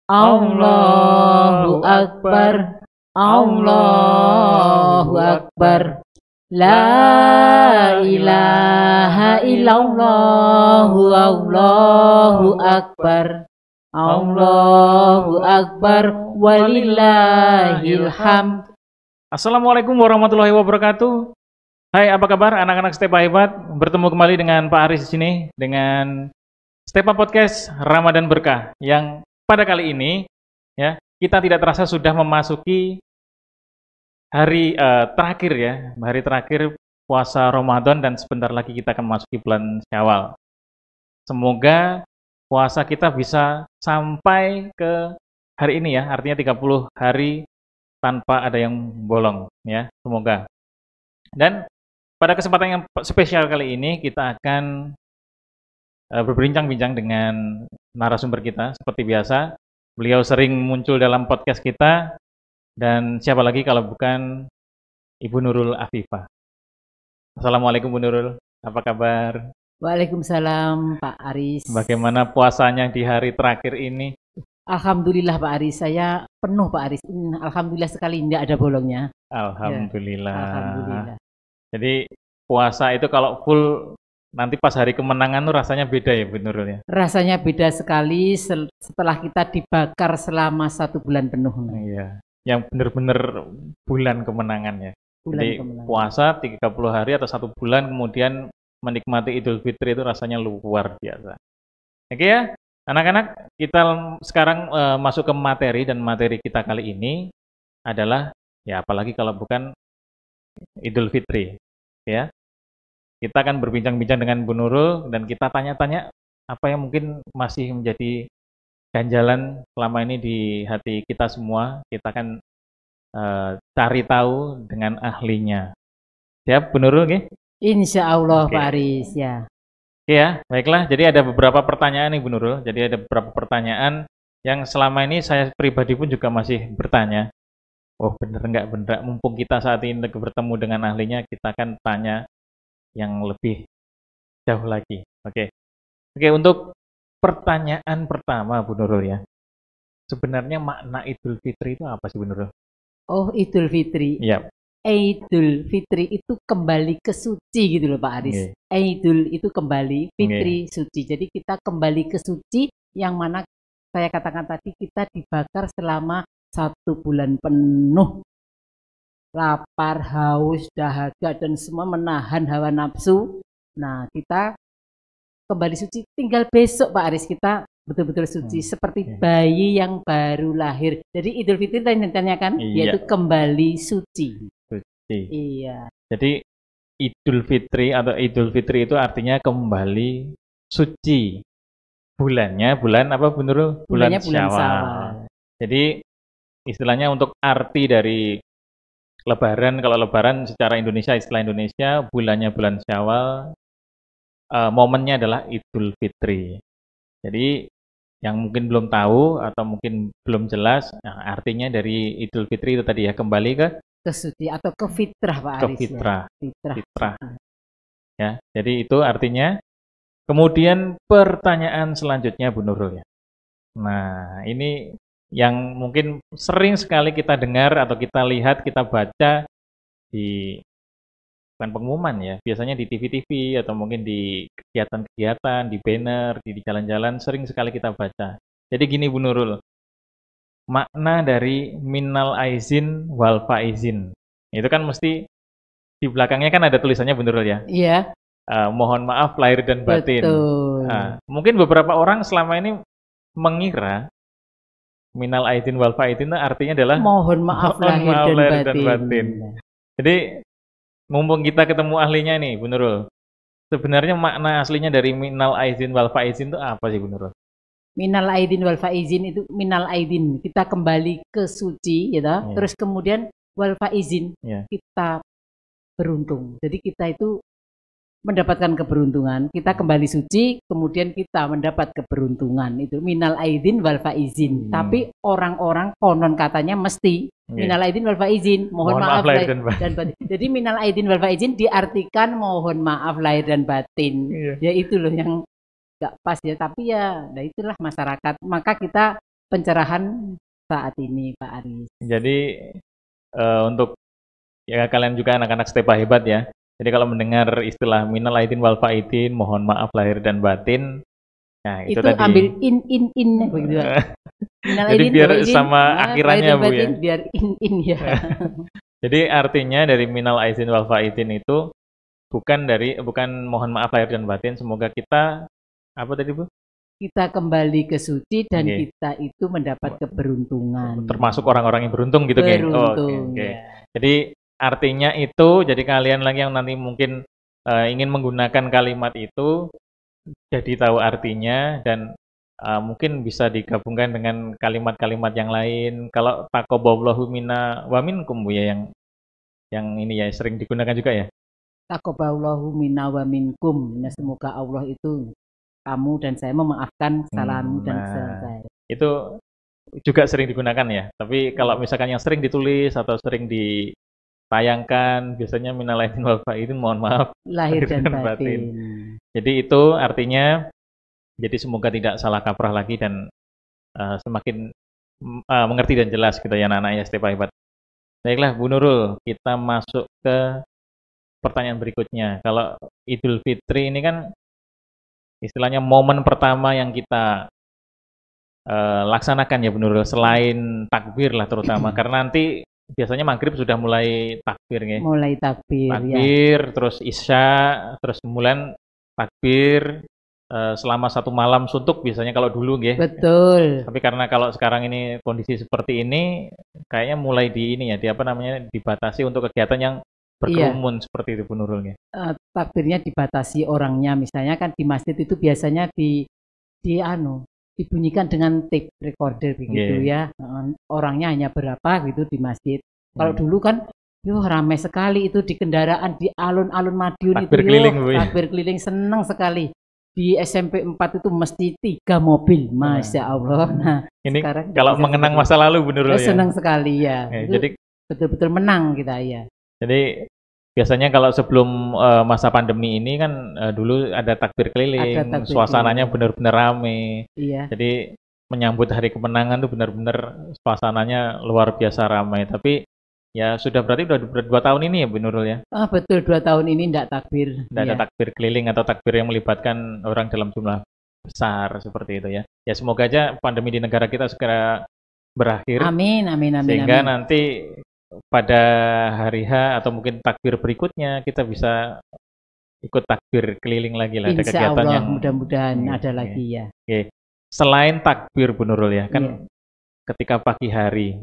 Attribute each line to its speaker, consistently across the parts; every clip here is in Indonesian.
Speaker 1: Allahu Akbar, Allahu Akbar, La ilaha illallah, Allahu Akbar, Allahu Akbar, walillahil hamd.
Speaker 2: Assalamualaikum warahmatullahi wabarakatuh. Hai, apa kabar anak-anak Stepa Hebat? Bertemu kembali dengan Pak Aris di sini dengan Stepa Podcast Ramadan Berkah yang pada kali ini ya, kita tidak terasa sudah memasuki hari terakhir ya, hari terakhir puasa Ramadan dan sebentar lagi kita akan memasuki bulan Syawal. Semoga puasa kita bisa sampai ke hari ini ya, artinya 30 hari tanpa ada yang bolong ya, semoga. Dan pada kesempatan yang spesial kali ini kita akan berbincang-bincang dengan narasumber kita seperti biasa. Beliau sering muncul dalam podcast kita dan siapa lagi kalau bukan Ibu Nurul Afifah. Assalamualaikum Bu Nurul, apa kabar?
Speaker 1: Waalaikumsalam Pak Aris.
Speaker 2: Bagaimana puasanya di hari terakhir ini?
Speaker 1: Alhamdulillah Pak Aris, saya penuh Pak Aris. Alhamdulillah sekali tidak ada bolongnya.
Speaker 2: Alhamdulillah.
Speaker 1: Ya, alhamdulillah.
Speaker 2: Jadi puasa itu kalau full nanti pas hari kemenangan tuh rasanya beda ya Bu Nurul ya?
Speaker 1: Rasanya beda sekali setelah kita dibakar selama 1 bulan penuh.
Speaker 2: Iya, yang benar-benar bulan kemenangan ya.
Speaker 1: Bulan
Speaker 2: Jadi
Speaker 1: kemenangan.
Speaker 2: puasa 30 hari atau 1 bulan kemudian menikmati Idul Fitri itu rasanya luar biasa. Oke ya, anak-anak, kita sekarang masuk ke materi dan materi kita kali ini adalah ya apalagi kalau bukan Idul Fitri ya. Kita akan berbincang-bincang dengan Bu Nurul dan kita tanya-tanya apa yang mungkin masih menjadi ganjalan selama ini di hati kita semua. Kita akan cari tahu dengan ahlinya. Siap Bu Nurul nggih?
Speaker 1: Insya Allah
Speaker 2: Oke.
Speaker 1: Pak Aris ya.
Speaker 2: Ya, baiklah. Jadi ada beberapa pertanyaan nih Bu Nurul. Jadi ada beberapa pertanyaan yang selama ini saya pribadi pun juga masih bertanya. Oh bener nggak bener? Mumpung kita saat ini bertemu dengan ahlinya, kita akan tanya yang lebih jauh lagi. Oke. Oke, untuk pertanyaan pertama Bu Nurul ya. Sebenarnya makna Idul Fitri itu apa sih Bu Nurul?
Speaker 1: Oh Idul Fitri.
Speaker 2: Iya.
Speaker 1: Idul Fitri itu kembali ke suci gitu loh Pak Aris. Idul itu kembali, Fitri suci. Jadi kita kembali ke suci yang mana saya katakan tadi kita dibakar selama 1 bulan penuh. Lapar, haus, dahaga dan semua menahan hawa nafsu. Nah kita kembali suci. Tinggal besok Pak Aris kita betul-betul suci seperti bayi yang baru lahir. Jadi Idul Fitri tadi ditanyakan yaitu kembali suci. Iya.
Speaker 2: Jadi Idul Fitri atau Idul Fitri itu artinya kembali suci. Bulannya bulan apa Bu Nurul?
Speaker 1: Bulan
Speaker 2: Syawal.
Speaker 1: Syawal.
Speaker 2: Jadi istilahnya untuk arti dari Lebaran, kalau Lebaran secara Indonesia, istilah Indonesia, bulannya bulan Syawal, momennya adalah Idul Fitri. Jadi yang mungkin belum tahu atau mungkin belum jelas, nah, artinya dari Idul Fitri itu tadi ya kembali ke
Speaker 1: suci atau ke fitrah Pak Aris.
Speaker 2: Fitrah.
Speaker 1: Ya.
Speaker 2: Fitrah. Ya, jadi itu artinya. Kemudian pertanyaan selanjutnya Bu Nurul ya. Nah, ini yang mungkin sering sekali kita dengar atau kita lihat, kita baca di bukan pengumuman ya, biasanya di TV-TV atau mungkin di kegiatan-kegiatan, di banner, di jalan-jalan sering sekali kita baca. Jadi gini Bu Nurul, makna dari minal aizin wal faizin. Itu kan mesti di belakangnya kan ada tulisannya Bu Nurul ya.
Speaker 1: Iya.
Speaker 2: Mohon maaf lahir dan batin.
Speaker 1: Betul.
Speaker 2: Nah, mungkin beberapa orang selama ini mengira minal aizin wal faizin artinya adalah
Speaker 1: mohon maaf lahir dan batin.
Speaker 2: Jadi mumpung kita ketemu ahlinya nih Bu Nurul, sebenarnya makna aslinya dari minal aizin wal faizin itu apa sih Bu Nurul?
Speaker 1: Minal aidin wal faizin itu minal aidin kita kembali ke suci ya toh. Terus kemudian wal faizin kita beruntung. Jadi kita itu mendapatkan keberuntungan, kita kembali suci, kemudian kita mendapat keberuntungan. Itu minal aidin wal faizin. Tapi orang-orang konon katanya mesti minal aidin wal faizin, mohon maaf lahir dan batin. Jadi minal aidin wal faizin diartikan mohon maaf lahir dan batin. Ya itu loh yang nggak pas ya, tapi ya nah itulah masyarakat. Maka kita pencerahan saat ini Pak Aris.
Speaker 2: Jadi untuk ya kalian juga anak-anak Stepa hebat ya. Jadi kalau mendengar istilah minal aidin wal faidin, mohon maaf lahir dan batin, nah itu tadi.
Speaker 1: Ambil in begitu. Minal
Speaker 2: Jadi
Speaker 1: aidin
Speaker 2: biar
Speaker 1: wal faidin,
Speaker 2: sama akhirannya Bu ya.
Speaker 1: Biar in ya.
Speaker 2: Jadi artinya dari minal aidin wal faidin itu bukan mohon maaf lahir dan batin, semoga kita apa tadi Bu?
Speaker 1: Kita kembali ke suci dan kita itu mendapat keberuntungan.
Speaker 2: Termasuk orang-orang yang beruntung gitu kan.
Speaker 1: Beruntung. Ya.
Speaker 2: Jadi artinya itu, jadi kalian lagi yang nanti mungkin ingin menggunakan kalimat itu jadi tahu artinya dan mungkin bisa digabungkan dengan kalimat-kalimat yang lain. Kalau taqabbalallahu minna wa minkum Bu ya yang ini ya sering digunakan juga ya.
Speaker 1: Taqabbalallahu minna wa minkum. Nah, semoga Allah itu kamu dan saya memaafkan kesalahanmu dan saya.
Speaker 2: Itu juga sering digunakan ya. Tapi kalau misalkan yang sering ditulis atau sering ditayangkan, biasanya minal aidin wal faidin, mohon maaf
Speaker 1: lahir dan batin.
Speaker 2: Jadi itu artinya, jadi semoga tidak salah kaprah lagi dan semakin mengerti dan jelas gitu ya anak-anak ya Stepa hebat. Baiklah Bu Nurul, kita masuk ke pertanyaan berikutnya. Kalau Idul Fitri ini kan istilahnya momen pertama yang kita laksanakan ya Bu Nurul, selain takbir lah terutama karena nanti biasanya maghrib sudah mulai takbir ya.
Speaker 1: Mulai takbir
Speaker 2: ya. Terus isya, terus kemudian takbir selama satu malam suntuk biasanya kalau dulu ya.
Speaker 1: Betul.
Speaker 2: Tapi karena kalau sekarang ini kondisi seperti ini kayaknya mulai dibatasi untuk kegiatan yang berkerumun seperti itu Bu Nurul ya.
Speaker 1: Takbirnya dibatasi orangnya, misalnya kan di masjid itu biasanya dibunyikan dengan tape recorder begitu ya. Orangnya hanya berapa gitu di masjid. Kalau dulu kan ramai sekali itu di kendaraan di alun-alun Madiun
Speaker 2: takbir
Speaker 1: itu
Speaker 2: keliling,
Speaker 1: takbir keliling senang sekali. Di SMP 4 itu mesti 3 mobil, Masya Allah. Nah,
Speaker 2: ini sekarang kalau mengenang masa lalu Bu Nurul ya.
Speaker 1: Senang sekali ya.
Speaker 2: Jadi
Speaker 1: betul-betul menang kita ya.
Speaker 2: Jadi biasanya kalau sebelum masa pandemi ini kan dulu ada takbir keliling, suasananya benar-benar ramai.
Speaker 1: Iya.
Speaker 2: Jadi menyambut hari kemenangan tuh benar-benar suasananya luar biasa ramai. Tapi ya berarti udah 2 tahun ini ya Bu Nurul ya?
Speaker 1: Betul 2 tahun ini enggak takbir.
Speaker 2: Enggak ada takbir keliling atau takbir yang melibatkan orang dalam jumlah besar seperti itu ya. Ya semoga aja pandemi di negara kita segera berakhir.
Speaker 1: Amin.
Speaker 2: Sehingga nanti pada hari H atau mungkin takbir berikutnya kita bisa ikut takbir keliling lagi lah. Ada kegiatan
Speaker 1: Allah,
Speaker 2: yang
Speaker 1: mudah-mudahan ada lagi ya.
Speaker 2: Selain takbir Bu Nurul ya, kan ketika pagi hari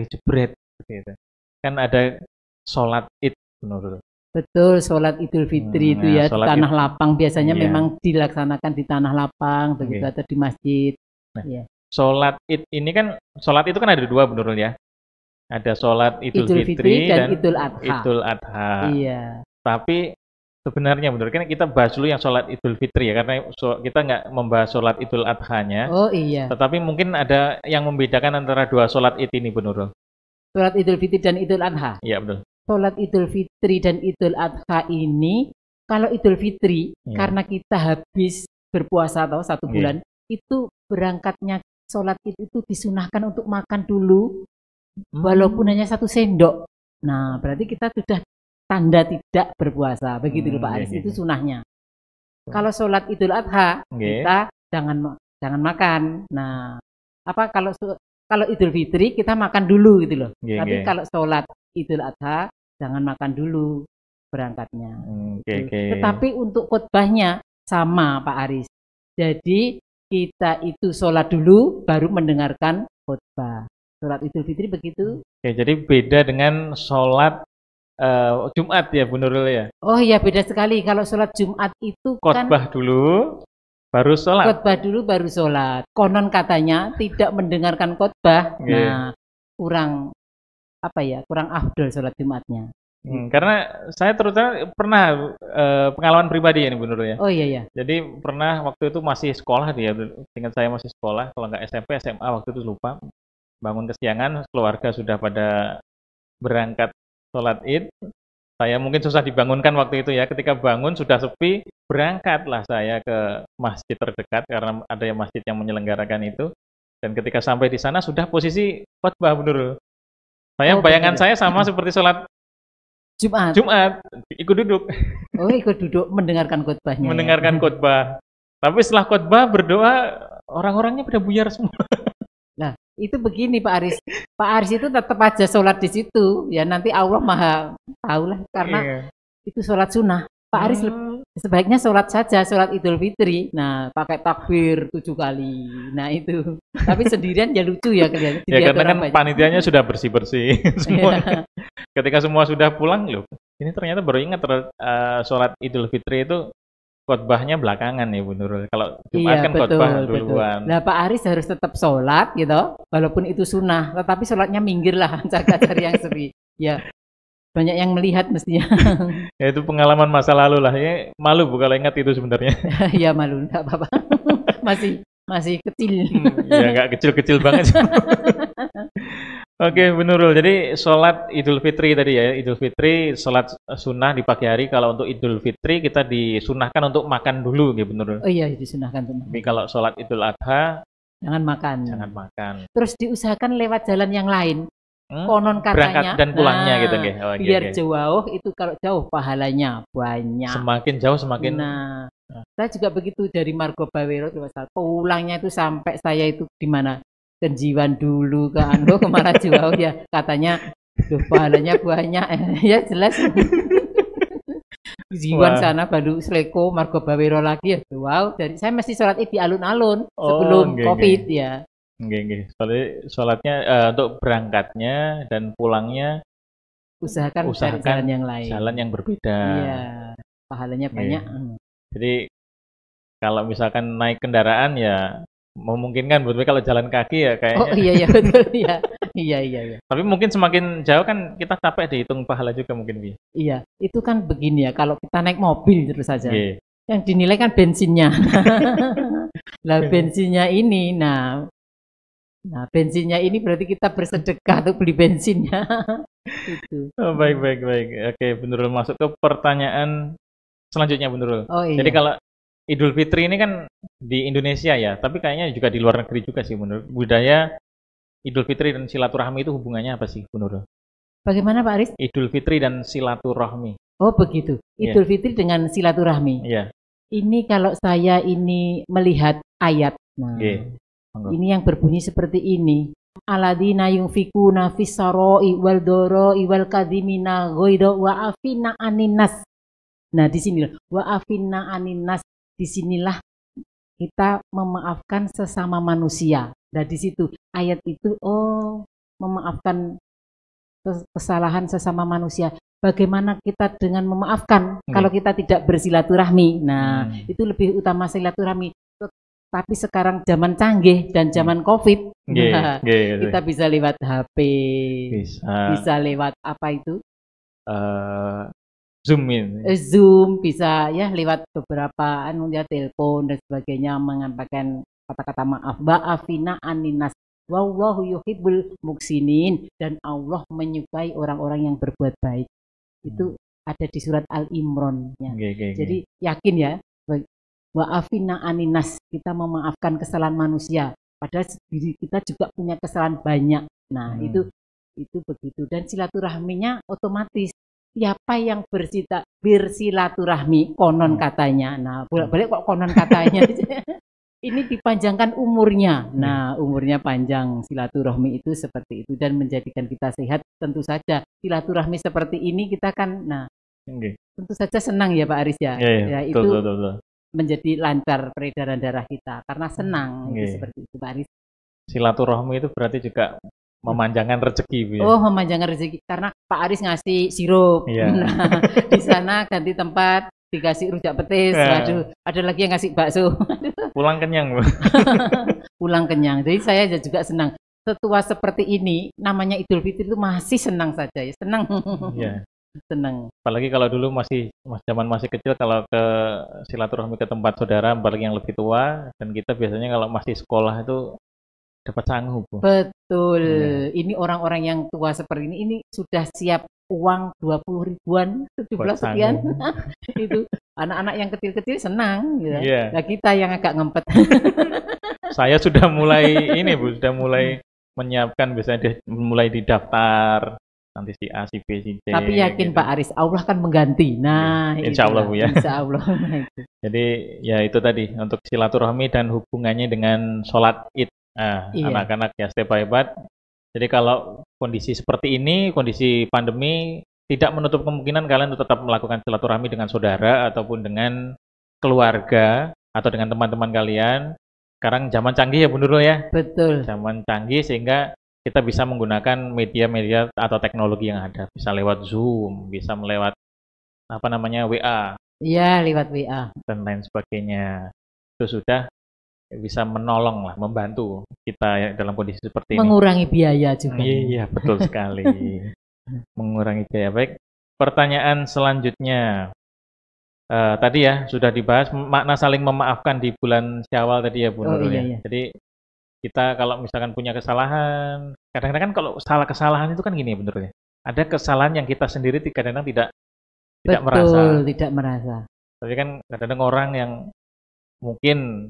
Speaker 2: jebret gitu. Kan ada sholat Id Bu Nurul.
Speaker 1: Betul, sholat Idul Fitri itu ya, di tanah lapang biasanya memang dilaksanakan di tanah lapang begitu atau di masjid.
Speaker 2: Nah, sholat Id ini kan sholat itu kan ada 2 Bu Nurul ya. Ada sholat Idul Fitri dan Idul Adha.
Speaker 1: Iya.
Speaker 2: Tapi sebenarnya benar kan kita bahas dulu yang sholat Idul Fitri ya, karena kita nggak membahas sholat Idul Adha-nya.
Speaker 1: Oh iya.
Speaker 2: Tetapi mungkin ada yang membedakan antara 2 sholat Id ini Bu Nurul.
Speaker 1: Sholat Idul Fitri dan Idul Adha.
Speaker 2: Iya betul.
Speaker 1: Sholat Idul Fitri dan Idul Adha ini, kalau Idul Fitri karena kita habis berpuasa atau 1 bulan, itu berangkatnya sholat Id itu disunahkan untuk makan dulu. Walaupun hanya 1 sendok. Nah, berarti kita sudah tanda tidak berpuasa. Begitu Pak Aris, itu sunahnya. Kalau sholat Idul Adha, kita jangan makan. Nah, kalau Idul Fitri kita makan dulu gitu loh. Tapi kalau sholat Idul Adha jangan makan dulu berangkatnya. Tetapi untuk khotbahnya sama Pak Aris. Jadi kita itu sholat dulu baru mendengarkan khotbah. Sholat Idul Fitri begitu.
Speaker 2: Jadi beda dengan sholat Jumat ya Bu Nurul ya?
Speaker 1: Oh iya beda sekali. Kalau sholat Jumat itu
Speaker 2: khotbah dulu baru sholat.
Speaker 1: Khotbah dulu baru sholat. Konon katanya tidak mendengarkan khotbah. Nah kurang afdol sholat Jumatnya.
Speaker 2: Karena saya terutama pernah pengalaman pribadi ya Bu Nurul ya.
Speaker 1: Oh iya.
Speaker 2: Jadi pernah waktu itu masih sekolah dia, ingat saya masih sekolah, kalau nggak SMP SMA waktu itu lupa. Bangun kesiangan, keluarga sudah pada berangkat sholat Id. Saya mungkin susah dibangunkan waktu itu ya. Ketika bangun sudah sepi, berangkatlah saya ke masjid terdekat karena ada yang masjid yang menyelenggarakan itu. Dan ketika sampai di sana sudah posisi khotbah, Bu Nurul. Bayangan
Speaker 1: betul.
Speaker 2: saya sama seperti sholat Jumat, ikut duduk,
Speaker 1: Oh, ikut duduk mendengarkan khotbahnya ya.
Speaker 2: mendengarkan khotbah. Tapi setelah khotbah berdoa, orang-orangnya pada buyar semua.
Speaker 1: Nah, itu begini Pak Aris. Pak Aris itu tetap aja sholat di situ. Ya nanti Allah Maha tahu lah karena
Speaker 2: Iya.
Speaker 1: itu sholat sunnah. Pak Aris sebaiknya sholat saja, sholat Idul Fitri. Nah, pakai takbir 7 kali. Nah, itu. Tapi sendirian ya lucu ya kelihatan.
Speaker 2: Ya karena kan panitianya sudah bersih-bersih semua. Ketika semua sudah pulang, loh, ini ternyata baru ingat sholat Idul Fitri itu khotbahnya belakangan ya Bu Nurul. Kalau Jumat kan khotbah duluan.
Speaker 1: Nah Pak Aris harus tetap sholat gitu, walaupun itu sunnah. Tetapi sholatnya minggir lah, cari yang sepi. Ya banyak yang melihat mestinya.
Speaker 2: Ya itu pengalaman masa lalu lah. Ya malu Bu kalau ingat itu sebenarnya.
Speaker 1: Ya malu, nggak apa-apa. masih kecil.
Speaker 2: Ya nggak kecil-kecil banget. Oke, Bu Nurul. Jadi sholat Idul Fitri tadi ya, Idul Fitri sholat sunnah di pagi hari. Kalau untuk Idul Fitri kita disunahkan untuk makan dulu, gitu Bu Nurul.
Speaker 1: Oh iya, disunahkan tuh.
Speaker 2: Tapi kalau sholat Idul Adha
Speaker 1: jangan makan.
Speaker 2: Jangan makan.
Speaker 1: Terus diusahakan lewat jalan yang lain. Konon katanya.
Speaker 2: Berangkat dan pulangnya gitu, nggih.
Speaker 1: Oh, biar jauh itu kalau jauh pahalanya banyak.
Speaker 2: Semakin jauh semakin.
Speaker 1: Nah, saya juga begitu dari Margo Bawero pulangnya itu sampai saya itu di mana? Kenjiwan dulu ke Ando kemana jauh ya katanya tuh pahalanya banyak ya jelas Jiwan sana Bandung Sleko Margo Bawero lagi ya wow dari saya mesti sholat id di alun-alun sebelum COVID ya
Speaker 2: sholatnya untuk berangkatnya dan pulangnya
Speaker 1: usahakan jalan yang lain
Speaker 2: jalan yang berbeda
Speaker 1: iya pahalanya banyak
Speaker 2: jadi kalau misalkan naik kendaraan ya memungkinkan buat kalau jalan kaki ya kayaknya.
Speaker 1: Oh iya betul ya. Iya.
Speaker 2: Tapi mungkin semakin jauh kan kita capek dihitung pahala juga mungkin Bi.
Speaker 1: Iya, itu kan begini ya kalau kita naik mobil terus saja. Yang dinilai kan bensinnya. Lah bensinnya ini nah bensinnya ini berarti kita bersedekah untuk beli bensinnya. Itu.
Speaker 2: Oh, baik. Oke, Bu Nurul masuk ke pertanyaan selanjutnya Bu Nurul.
Speaker 1: Oh iya.
Speaker 2: Jadi kalau Idul Fitri ini kan di Indonesia ya, tapi kayaknya juga di luar negeri juga sih menurut budaya Idul Fitri dan silaturahmi itu hubungannya apa sih, Bu Nurul?
Speaker 1: Bagaimana Pak Aris?
Speaker 2: Idul Fitri dan silaturahmi.
Speaker 1: Oh begitu, Idul Fitri dengan silaturahmi.
Speaker 2: Iya.
Speaker 1: Ini kalau saya ini melihat ayat, nah ini yang berbunyi seperti ini. Alladzina yunfikuna fis sarai wal dharai wal kadhimina ghaidha wa afina aninnas. Nah di sini wa afina aninnas. Disinilah kita memaafkan sesama manusia. Nah di situ ayat itu memaafkan kesalahan sesama manusia. Bagaimana kita dengan memaafkan kalau kita tidak bersilaturahmi? Nah itu lebih utama silaturahmi. Tapi sekarang zaman canggih dan zaman COVID, kita bisa lewat HP, bisa lewat apa itu? Zoom bisa ya lewat beberapa telepon dan sebagainya menyampaikan kata-kata maaf ba'afina aninas wallahu yuhibbul muksinin dan Allah menyukai orang-orang yang berbuat baik. Itu ada di surat Al-Imran ya. Jadi yakin ya wa'afina aninas kita memaafkan kesalahan manusia padahal diri kita juga punya kesalahan banyak. Nah, itu begitu dan silaturahminya otomatis siapa yang bersilaturahmi konon katanya. Nah, bolak-balik kok konon katanya. Ini dipanjangkan umurnya. Nah, umurnya panjang. Silaturahmi itu seperti itu dan menjadikan kita sehat. Tentu saja silaturahmi seperti ini kita kan tentu saja senang ya Pak Aris ya. Ya itu betul. Menjadi lancar peredaran darah kita karena senang itu seperti itu Pak Aris. Silaturahmi itu berarti juga memanjangkan rezeki, Bu. Oh, memanjangkan rezeki karena Pak Aris ngasih sirup. Nah, di sana ganti tempat dikasih rujak petis. Waduh, ada lagi yang ngasih bakso. Pulang kenyang, Bu. Pulang kenyang. Jadi saya juga senang. Setua seperti ini, namanya Idul Fitri itu masih senang saja ya. Senang. Iya. Senang. Apalagi kalau dulu zaman masih kecil kalau ke silaturahmi ke tempat saudara, apalagi yang lebih tua dan kita biasanya kalau masih sekolah itu dapat sanggup. Betul. Ini orang-orang yang tua seperti ini sudah siap uang 20 ribuan, 17 sekian. Itu Anak-anak yang kecil-kecil senang gitu.
Speaker 2: Iya.
Speaker 1: Nah, kita yang agak ngempet.
Speaker 2: Saya sudah mulai ini Bu, sudah mulai menyiapkan biasanya mulai didaftar nanti si A, si B, si C
Speaker 1: Tapi yakin
Speaker 2: gitu.
Speaker 1: Pak Aris, Allah kan mengganti. Nah,
Speaker 2: Insya Allah
Speaker 1: itulah,
Speaker 2: Bu ya.
Speaker 1: Insya Allah. Nah, itu.
Speaker 2: Jadi ya itu tadi untuk silaturahmi dan hubungannya dengan sholat Id. Nah,
Speaker 1: Iya.
Speaker 2: anak-anak ya step hebat. Jadi kalau kondisi seperti ini, kondisi pandemi, tidak menutup kemungkinan kalian tetap melakukan silaturahmi dengan saudara ataupun dengan keluarga atau dengan teman-teman kalian. Sekarang zaman canggih ya Bu Nurul ya.
Speaker 1: Betul.
Speaker 2: Zaman canggih sehingga kita bisa menggunakan media-media atau teknologi yang ada. Bisa lewat Zoom, bisa melewat apa namanya WA
Speaker 1: Iya, lewat WA.
Speaker 2: dan lain sebagainya. Itu sudah bisa menolong lah, membantu kita dalam kondisi seperti ini.
Speaker 1: Mengurangi biaya juga.
Speaker 2: Iya, betul sekali. Mengurangi biaya. Baik, pertanyaan selanjutnya. Tadi ya sudah dibahas makna saling memaafkan di bulan Syawal tadi ya Bu
Speaker 1: Oh,
Speaker 2: Nurul
Speaker 1: iya,
Speaker 2: ya.
Speaker 1: iya.
Speaker 2: Jadi kita kalau misalkan punya kesalahan, kadang-kadang kan kalau kesalahan itu kan gini ya Bu Nurul ya. Ada kesalahan yang kita sendiri kadang-kadang tidak merasa.
Speaker 1: Betul, tidak merasa.
Speaker 2: Tapi kan kadang-kadang orang yang mungkin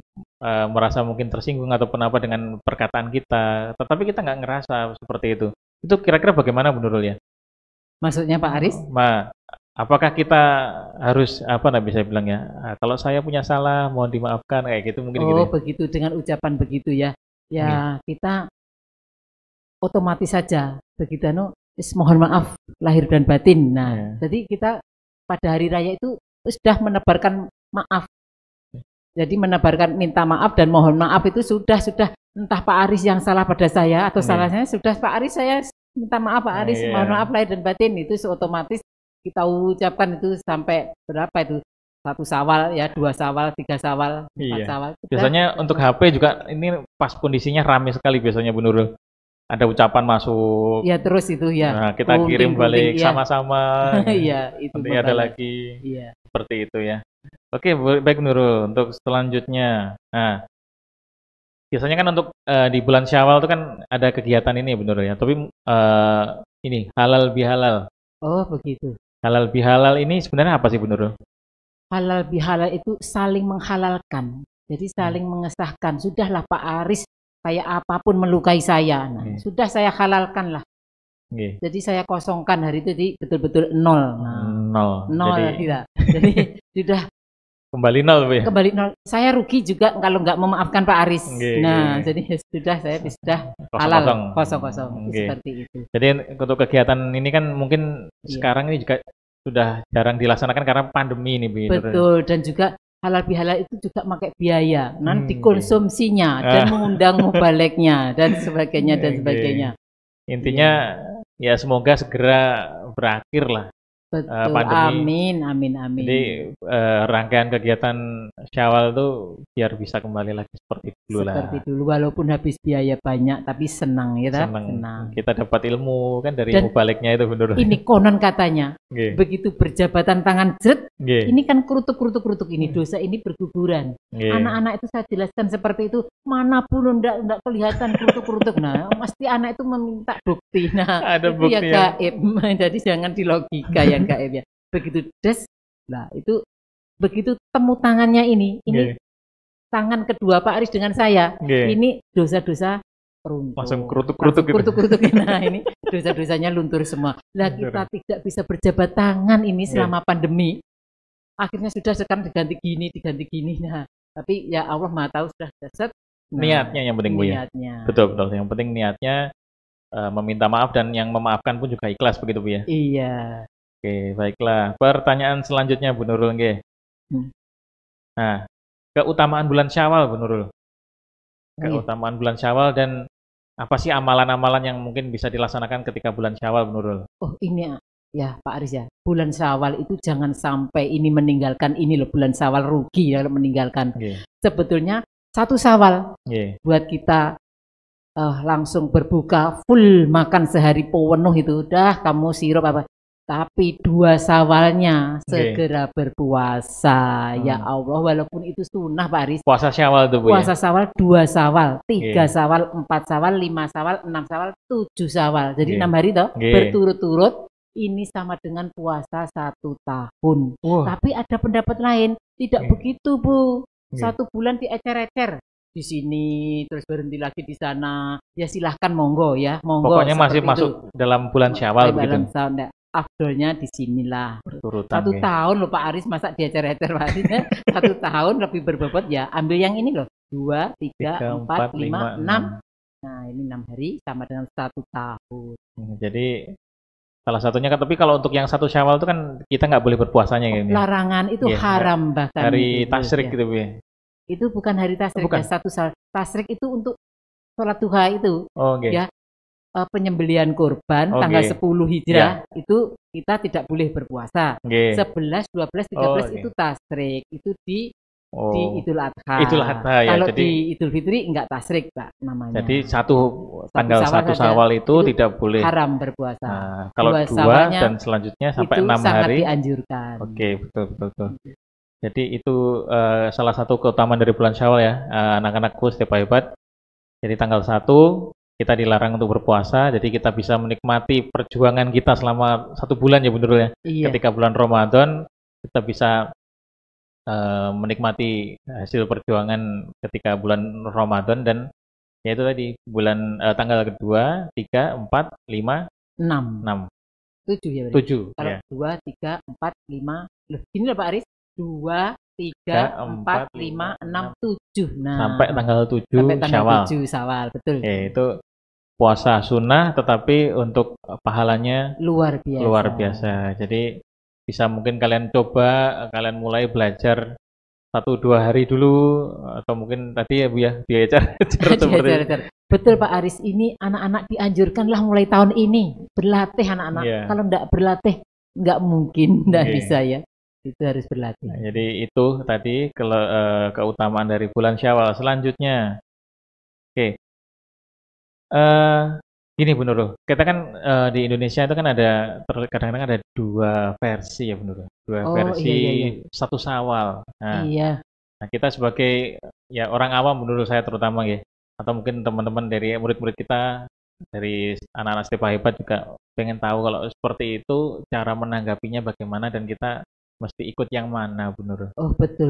Speaker 2: merasa mungkin tersinggung ataupun apa dengan perkataan kita, tetapi kita nggak ngerasa seperti itu. Itu kira-kira bagaimana Bu Nurul ya?
Speaker 1: Maksudnya Pak Aris?
Speaker 2: Apakah kita harus apa bisa bilang ya? Kalau saya punya salah, mohon dimaafkan kayak gitu mungkin gitu.
Speaker 1: Oh, begitu dengan ucapan begitu ya. Ya, kita otomatis saja begitu mohon maaf lahir dan batin. Nah, jadi kita pada hari raya itu sudah menebarkan maaf. Jadi menebarkan minta maaf dan mohon maaf itu sudah entah Pak Aris yang salah pada saya atau salahnya sudah Pak Aris saya minta maaf Pak Aris mohon maaf lahir dan batin itu otomatis kita ucapkan itu sampai berapa itu 1 Syawal ya 2 Syawal 3 Syawal 4 Syawal.
Speaker 2: Biasanya untuk HP juga ini pas kondisinya ramai sekali biasanya Bu Nurul. Ada ucapan masuk.
Speaker 1: Ya terus itu ya.
Speaker 2: Nah, kita kirim balik sama-sama.
Speaker 1: Iya, itu
Speaker 2: nanti ada lagi.
Speaker 1: Iya.
Speaker 2: Seperti itu ya. Oke, baik Nurul. Untuk selanjutnya. Nah, biasanya kan untuk di bulan Syawal itu kan ada kegiatan ini Bu Nurul ya. Tapi ini halal bihalal.
Speaker 1: Oh, begitu.
Speaker 2: Halal bihalal ini sebenarnya apa sih Bu Nurul?
Speaker 1: Halal bihalal itu saling menghalalkan. Jadi saling mengesahkan. Sudahlah Pak Aris kayak apapun melukai saya. Nah, sudah saya halalkan lah. Jadi saya kosongkan hari itu jadi betul-betul 0. Nah, 0 tidak. Jadi sudah
Speaker 2: kembali 0 Bu ya?
Speaker 1: Kembali 0. Saya rugi juga kalau nggak memaafkan Pak Aris. Nah, jadi saya sudah halal kosong. Seperti itu.
Speaker 2: Jadi untuk kegiatan ini kan mungkin sekarang ini juga sudah jarang dilaksanakan karena pandemi ini Bu.
Speaker 1: Betul, dan juga halal bihalal itu juga pakai biaya, nanti konsumsinya dan mengundang mubaleknya dan sebagainya.
Speaker 2: Intinya ya semoga segera berakhir lah.
Speaker 1: Betul,
Speaker 2: pandemi.
Speaker 1: amin.
Speaker 2: Jadi rangkaian kegiatan Syawal tuh biar bisa kembali lagi seperti dulu lah.
Speaker 1: Seperti dulu, walaupun habis biaya banyak, tapi senang ya,
Speaker 2: senang. Kita dapat ilmu kan dari mubaliknya itu benar.
Speaker 1: Ini konon katanya, begitu berjabatan tangan jret, ini kan kerutuk ini dosa ini berguguran. Anak-anak itu saya jelaskan seperti itu, manapun enggak kelihatan kerutuk. Nah, mesti anak itu meminta bukti. Nah,
Speaker 2: ada
Speaker 1: itu
Speaker 2: bukti
Speaker 1: ya gaib. Jadi jangan di logika yang gaib ya. Begitu nah itu begitu temu tangannya ini tangan kedua Pak Aris dengan saya, ini dosa-dosa runtuh.
Speaker 2: Langsung kerutuk.
Speaker 1: Nah, ini dosa-dosanya luntur semua. Lah kita tidak bisa berjabat tangan ini selama pandemi. Akhirnya sekarang diganti gini. Nah, tapi ya Allah Maha tahu sudah set.
Speaker 2: Niatnya yang penting Bu ya. Betul. Yang penting niatnya meminta maaf dan yang memaafkan pun juga ikhlas begitu Bu ya.
Speaker 1: Iya.
Speaker 2: Oke, baiklah. Pertanyaan selanjutnya Bu Nurul Nah, keutamaan bulan Syawal Bu Nurul. Keutamaan bulan Syawal dan apa sih amalan-amalan yang mungkin bisa dilaksanakan ketika bulan Syawal Bu Nurul?
Speaker 1: Oh, ini ya Pak Aris ya. Bulan Syawal itu jangan sampai ini meninggalkan ini loh, bulan Syawal rugi ya meninggalkan. Sebetulnya 1 Syawal buat kita langsung berbuka full makan sehari penuh itu udah kamu sirup apa. Tapi 2 Syawalnya segera berpuasa. Ya Allah, walaupun itu sunnah Pak Aris.
Speaker 2: Puasa Syawal itu Bu.
Speaker 1: Puasa Syawal 2 Syawal, 3 Syawal, 4 Syawal, 5 Syawal, 6 Syawal, 7 Syawal. Jadi 6 hari toh berturut-turut ini sama dengan puasa 1 tahun.
Speaker 2: Wah,
Speaker 1: Tapi ada pendapat lain, tidak
Speaker 2: Oke.
Speaker 1: begitu Bu.
Speaker 2: Oke.
Speaker 1: 1 bulan diecer-ecer di sini, terus berhenti lagi di sana. Ya silahkan monggo ya, monggo
Speaker 2: Pokoknya masih
Speaker 1: seperti itu.
Speaker 2: masuk dalam bulan Syawal
Speaker 1: Dalam
Speaker 2: begitu.
Speaker 1: tahun, afdolnya di sinilah.
Speaker 2: Berurutan
Speaker 1: 1 tahun loh Pak Aris, masa diecer-ecer Pak Aris? 1 tahun lebih berbobot ya. Ambil yang ini loh, 2, 3, 4, 5, 6. Nah ini 6 hari sama dengan 1 tahun.
Speaker 2: Jadi salah satunya kan, tapi kalau untuk yang 1 Syawal itu kan kita nggak boleh berpuasanya ya.
Speaker 1: Larangan itu
Speaker 2: Iya,
Speaker 1: haram bahkan.
Speaker 2: Hari
Speaker 1: itu,
Speaker 2: tasyrik
Speaker 1: ya.
Speaker 2: gitu Bu ya.
Speaker 1: Itu bukan hari tasyrik
Speaker 2: Bukan.
Speaker 1: ya, tasyrik itu untuk sholat duha itu.
Speaker 2: Oh, oke.
Speaker 1: Ya, penyembelihan kurban
Speaker 2: Oke.
Speaker 1: tanggal 10 Hijrah itu kita tidak boleh berpuasa.
Speaker 2: Oke.
Speaker 1: 11, 12, 13
Speaker 2: oke.
Speaker 1: itu tasyrik, itu di
Speaker 2: Oh.
Speaker 1: Idul Adha.
Speaker 2: Idul Adha ya.
Speaker 1: Kalau
Speaker 2: Jadi
Speaker 1: di Idul Fitri enggak tasyrik Pak namanya.
Speaker 2: jadi tanggal
Speaker 1: Syawal
Speaker 2: 1
Speaker 1: saja,
Speaker 2: Syawal itu
Speaker 1: itu
Speaker 2: tidak boleh.
Speaker 1: haram berpuasa.
Speaker 2: Nah, kalau 2
Speaker 1: Syawalnya
Speaker 2: dan selanjutnya sampai
Speaker 1: itu
Speaker 2: 6
Speaker 1: sangat
Speaker 2: hari.
Speaker 1: dianjurkan.
Speaker 2: Oke, betul. Jadi itu salah satu keutamaan dari bulan Syawal ya, anak-anakku setiap hebat. Jadi tanggal 1 kita dilarang untuk berpuasa, jadi kita bisa menikmati perjuangan kita selama 1 bulan ya Bu Nurul ya.
Speaker 1: Iya.
Speaker 2: Ketika bulan Ramadan kita bisa menikmati hasil perjuangan ketika bulan Ramadan, dan ya itu tadi bulan tanggal kedua, 3, 4, 5, 6,
Speaker 1: 7 ya berarti.
Speaker 2: 7
Speaker 1: Kalau
Speaker 2: ya.
Speaker 1: 2, 3, 4, 5. Loh, gini loh Pak Aris. 2, 3, 4, 5, 6, 7. Nah,
Speaker 2: Sampai tanggal 7
Speaker 1: sampai tanggal
Speaker 2: Syawal.
Speaker 1: 7 Syawal, betul.
Speaker 2: Oke, itu puasa sunnah tetapi untuk pahalanya
Speaker 1: Luar biasa.
Speaker 2: Jadi bisa mungkin kalian coba, kalian mulai belajar 1-2 hari dulu, atau mungkin tadi ya Bu ya, diecer seperti itu.
Speaker 1: Betul Pak Aris, ini anak-anak dianjurkanlah mulai tahun ini berlatih anak-anak.
Speaker 2: Iya.
Speaker 1: Kalau enggak berlatih enggak mungkin, enggak
Speaker 2: Oke.
Speaker 1: bisa ya. Itu harus berlatih.
Speaker 2: Nah, jadi itu tadi keutamaan dari bulan Syawal. Selanjutnya, oke. Gini Bu Nurul, kita kan di Indonesia itu kan ada kadang-kadang ada 2 versi ya Bu Nurul. 2
Speaker 1: Oh,
Speaker 2: versi
Speaker 1: iya.
Speaker 2: 1 Syawal.
Speaker 1: Iya.
Speaker 2: Nah, kita sebagai ya orang awam menurut saya terutama ya, atau mungkin teman-teman dari murid-murid kita dari anak-anak Stepa Hebat juga pengen tahu kalau seperti itu cara menanggapinya bagaimana dan kita mesti ikut yang mana Bu Nurul.
Speaker 1: Oh, betul.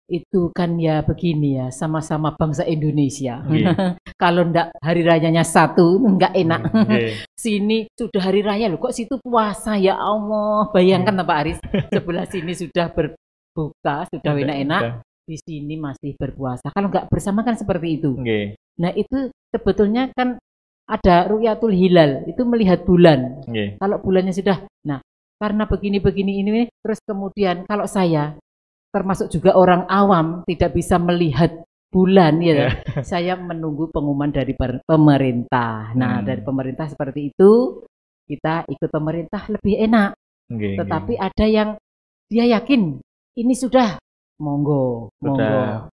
Speaker 1: Itu kan ya begini ya, sama-sama bangsa Indonesia.
Speaker 2: Iya.
Speaker 1: Kalau ndak hari rayanya satu, nggak enak.
Speaker 2: Iya.
Speaker 1: Sini sudah hari raya loh, kok situ puasa ya Allah. Bayangkan Pak Aris, sebelah sini sudah berbuka, sudah enak-enak. Di sini masih berpuasa. Kalau nggak bersama kan seperti itu.
Speaker 2: Iya.
Speaker 1: Nah itu sebetulnya kan ada ru'yatul hilal, itu melihat bulan.
Speaker 2: Iya.
Speaker 1: Kalau bulannya sudah, nah karena begini ini, terus kemudian kalau saya termasuk juga orang awam tidak bisa melihat bulan ya, saya menunggu pengumuman dari pemerintah. Nah dari pemerintah seperti itu kita ikut pemerintah lebih enak. Tetapi ada yang dia yakin ini sudah monggo, sudah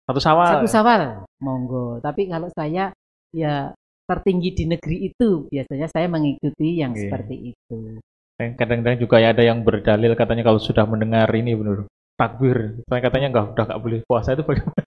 Speaker 2: 1
Speaker 1: Syawal, monggo. Tapi kalau saya ya tertinggi di negeri itu biasanya saya mengikuti yang seperti itu.
Speaker 2: Kadang-kadang juga ya ada yang berdalil katanya kalau sudah mendengar ini benar takbir, katanya udah nggak boleh puasa, itu bagaimana?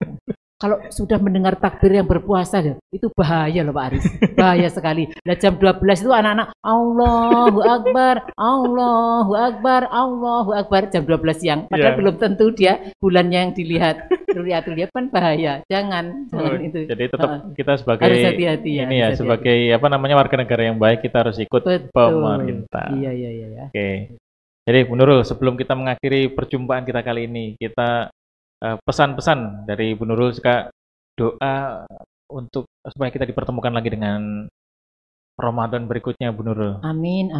Speaker 1: Kalau sudah mendengar takbir yang berpuasa itu bahaya loh Pak Aris, bahaya sekali. Nah jam 12 itu anak-anak Allahu Akbar, Allahu Akbar, Allahu Akbar jam 12 siang. Padahal belum tentu dia bulannya yang dilihat. Ru'yatul hilal kan bahaya. Jangan itu.
Speaker 2: Jadi tetap kita sebagai
Speaker 1: harus hati-hati ya.
Speaker 2: Ini ya sebagai warga negara yang baik kita harus ikut pemerintah.
Speaker 1: Iya.
Speaker 2: Oke. Jadi Bu Nurul, sebelum kita mengakhiri perjumpaan kita kali ini, kita pesan-pesan dari Bu Nurul juga doa untuk supaya kita dipertemukan lagi dengan Ramadan berikutnya Bu Nurul.
Speaker 1: Amin.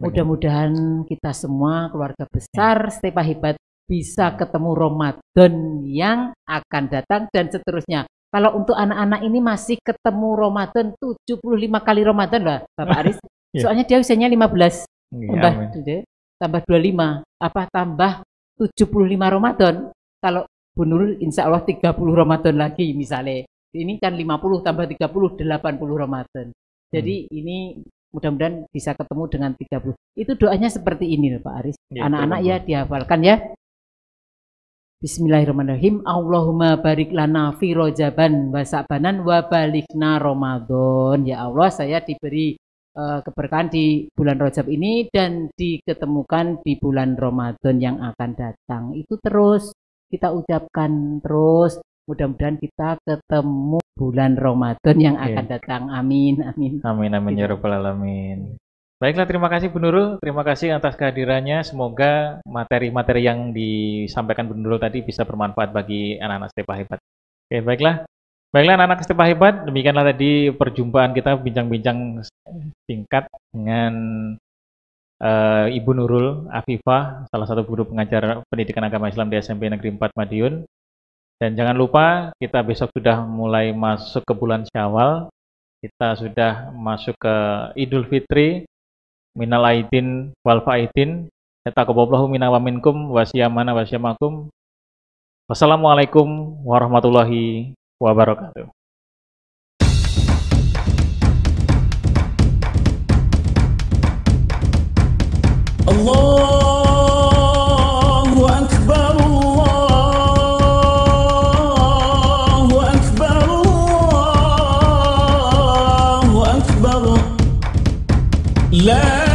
Speaker 1: Mudah-mudahan kita semua keluarga besar Stepa Hebat bisa ketemu Ramadan yang akan datang dan seterusnya. Kalau untuk anak-anak ini masih ketemu Ramadan 75 kali Ramadan lah Bapak Aris. Soalnya dia usianya 15. Tambah 25, tambah 75 Ramadan. Kalau Bu Nurul insya Allah 30 Ramadan lagi misalnya. Ini kan 50 tambah 30, 80 Ramadan. Jadi ini mudah-mudahan bisa ketemu dengan 30. Itu doanya seperti ini Pak Aris. Anak-anak ya dihafalkan ya. Bismillahirrahmanirrahim. Allahumma barik lana fi Rajaban wa Sa'banan wa balikna Ramadan. Ya Allah, saya diberi keberkahan di bulan Rajab ini dan diketemukan di bulan Ramadan yang akan datang. Itu terus kita ucapkan terus, mudah-mudahan kita ketemu bulan Ramadan yang akan datang. Amin, amin.
Speaker 2: Amin, amin ya rabbal alamin. Baiklah, terima kasih Bu Nurul, terima kasih atas kehadirannya. Semoga materi-materi yang disampaikan Bu Nurul tadi bisa bermanfaat bagi anak-anak Stepa Hebat. Oke, baiklah. Baiklah anak-anak Stepa Hebat, demikianlah tadi perjumpaan kita bincang-bincang singkat dengan Ibu Nurul Afifah, salah satu guru pengajar pendidikan agama Islam di SMP Negeri 4 Madiun. Dan jangan lupa kita besok sudah mulai masuk ke bulan Syawal. Kita sudah masuk ke Idul Fitri. Minal aidin wal faidin. Taqabbalallahu minna wa minkum wa siyamana wa siyamakum. Wassalamualaikum warahmatullahi wabarakatuh.
Speaker 3: Allahu Akbar, Allahu Akbar, Allahu Akbar. La